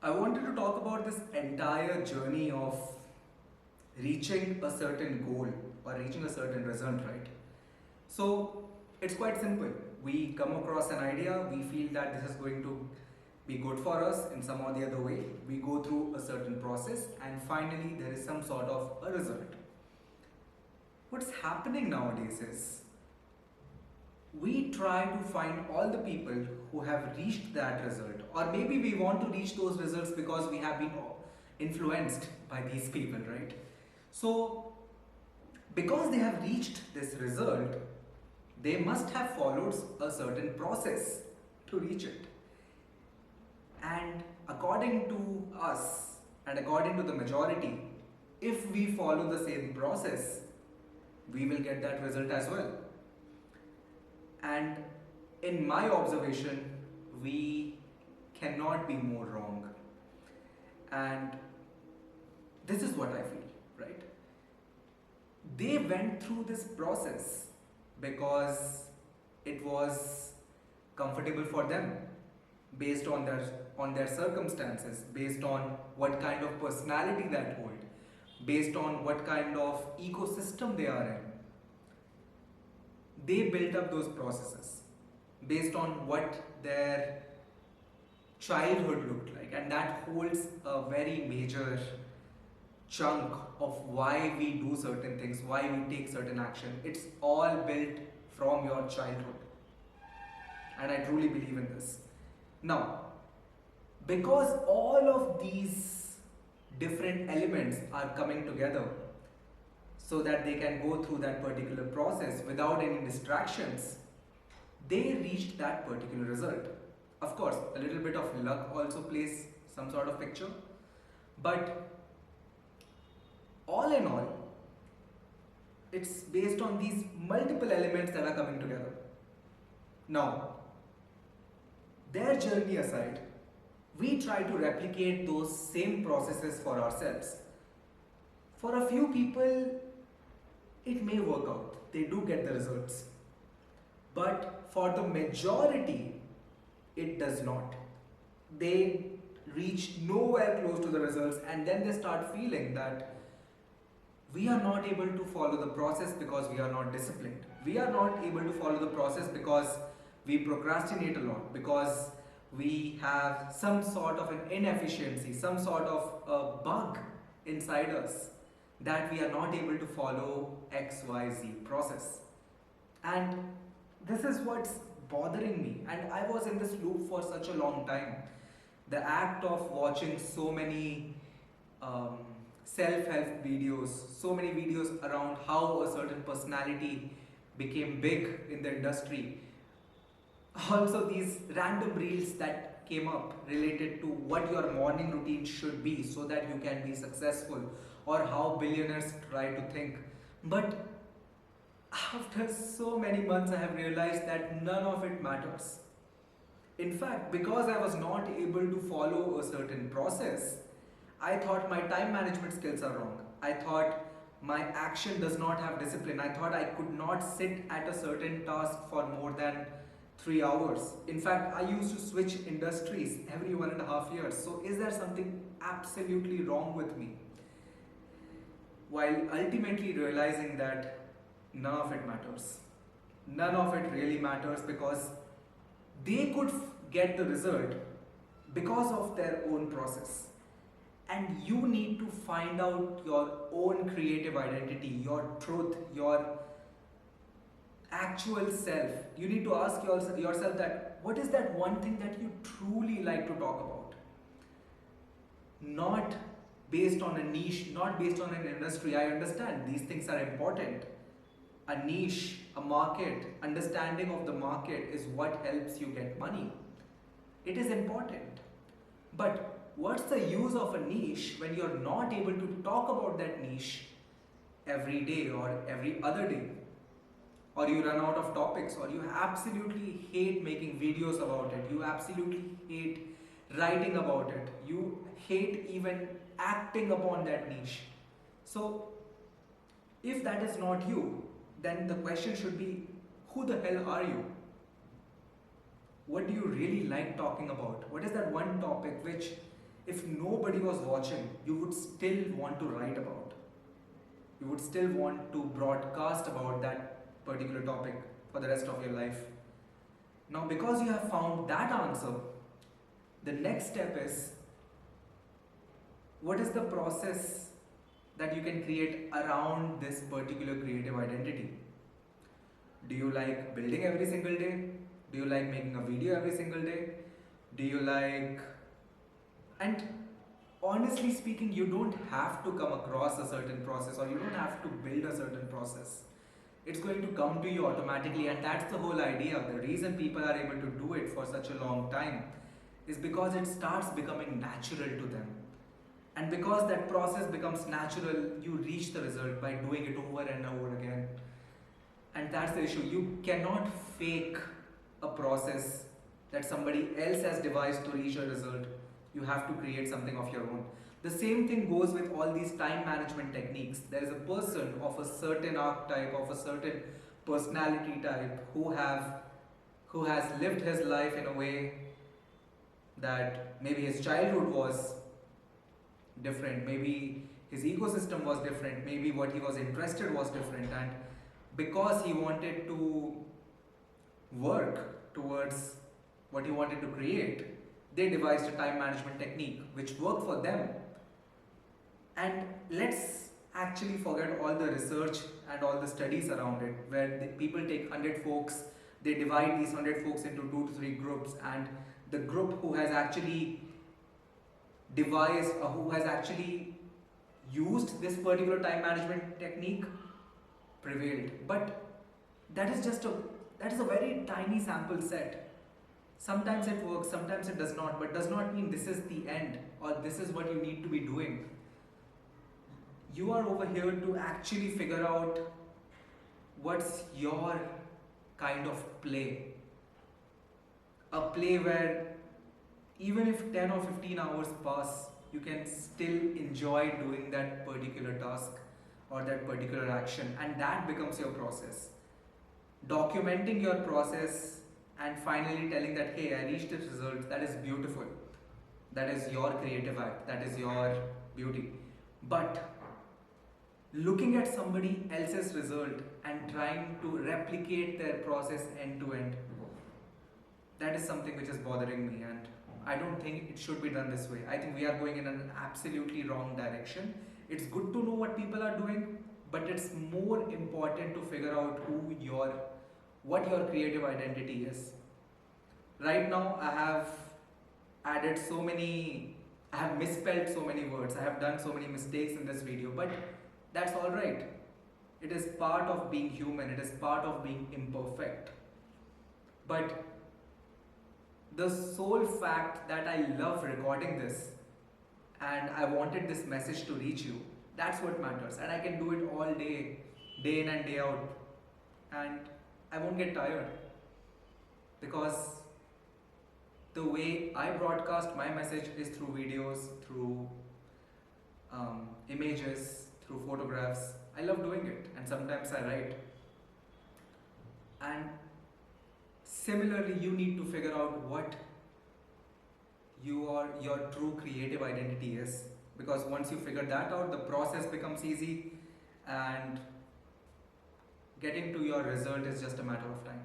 I wanted to talk about this entire journey of reaching a certain goal or reaching a certain result, right? So it's quite simple. We come across an idea, we feel that this is going to be good for us in some or the other way. We go through a certain process and finally there is some sort of a result. What's happening nowadays is we try to find all the people who have reached that result, or maybe we want to reach those results because we have been influenced by these people, right? So because they have reached this result, they must have followed a certain process to reach it. And according to us and according to the majority, if we follow the same process, we will get that result as well. And in my observation, we cannot be more wrong. And this is what I feel, right? They went through this process because it was comfortable for them based on their circumstances, based on what kind of personality that hold, based on what kind of ecosystem they are in. They built up those processes based on what their childhood looked like, and that holds a very major chunk of why we do certain things, why we take certain action. It's all built from your childhood, and I truly believe in this. Now, because all of these different elements are coming together so that they can go through that particular process without any distractions, they reached that particular result. Of course, a little bit of luck also plays some sort of picture, but all in all, it's based on these multiple elements that are coming together. Now, their journey aside, we try to replicate those same processes for ourselves. For a few people, it may work out, they do get the results. But for the majority, it does not. They reach nowhere close to the results, and then they start feeling that we are not able to follow the process because we are not disciplined. We are not able to follow the process because we procrastinate a lot, because we have some sort of an inefficiency, some sort of a bug inside us that we are not able to follow XYZ process. And this is what's bothering me. And I was in this loop for such a long time. The act of watching so many self-help videos, so many videos around how a certain personality became big in the industry. Also these random reels that came up related to what your morning routine should be so that you can be successful, or how billionaires try to think. But after so many months, I have realized that none of it matters. In fact, because I was not able to follow a certain process, I thought my time management skills are wrong. I thought my action does not have discipline. I thought I could not sit at a certain task for more than 3 hours. In fact, I used to switch industries every 1.5 years. So is there something absolutely wrong with me? While ultimately realizing that none of it matters. None of it really matters, because they could get the result because of their own process. And you need to find out your own creative identity, your truth, your actual self. You need to ask yourself that what is that one thing that you truly like to talk about? Not based on a niche, not based on an industry. I understand these things are important. A niche, a market, understanding of the market is what helps you get money. It is important. But what's the use of a niche when you're not able to talk about that niche every day or every other day? Or you run out of topics, or you absolutely hate making videos about it, you absolutely hate writing about it, you hate even acting upon that niche. So, if that is not you, then the question should be, who the hell are you? What do you really like talking about? What is that one topic which if nobody was watching, you would still want to write about. You would still want to broadcast about that particular topic for the rest of your life. Now, because you have found that answer, the next step is, what is the process that you can create around this particular creative identity? Do you like building every single day? Do you like making a video every single day? Do you like... And honestly speaking, you don't have to come across a certain process, or you don't have to build a certain process. It's going to come to you automatically, and that's the whole idea. The reason people are able to do it for such a long time is because it starts becoming natural to them. And because that process becomes natural, you reach the result by doing it over and over again. And that's the issue. You cannot fake a process that somebody else has devised to reach a result. You have to create something of your own. The same thing goes with all these time management techniques. There is a person of a certain archetype, of a certain personality type, who has lived his life in a way that maybe his childhood was different, maybe his ecosystem was different, maybe what he was interested was different, and because he wanted to work towards what he wanted to create, they devised a time management technique which worked for them. And let's actually forget all the research and all the studies around it, where people take 100 folks, they divide these 100 folks into 2 to 3 groups, and the group who has actually devised or who has actually used this particular time management technique prevailed. But that is a very tiny sample set. Sometimes it works, sometimes it does not, but does not mean this is the end or this is what you need to be doing. You are over here to actually figure out what's your kind of play. A play where even if 10 or 15 hours pass, you can still enjoy doing that particular task or that particular action, and that becomes your process. Documenting your process and finally telling that, hey, I reached this result, that is beautiful. That is your creative act, that is your beauty. But looking at somebody else's result and trying to replicate their process end to end, that is something which is bothering me, and I don't think it should be done this way. I think we are going in an absolutely wrong direction. It's good to know what people are doing, but it's more important to figure out what your creative identity is. Right now, I have misspelled so many words, I have done so many mistakes in this video, but that's alright. It is part of being human, it is part of being imperfect. But the sole fact that I love recording this and I wanted this message to reach you, that's what matters. And I can do it all day, day in and day out. And I won't get tired, because the way I broadcast my message is through videos, through images, through photographs. I love doing it, and sometimes I write. And similarly, you need to figure out what your true creative identity is, because once you figure that out, the process becomes easy and getting to your result is just a matter of time.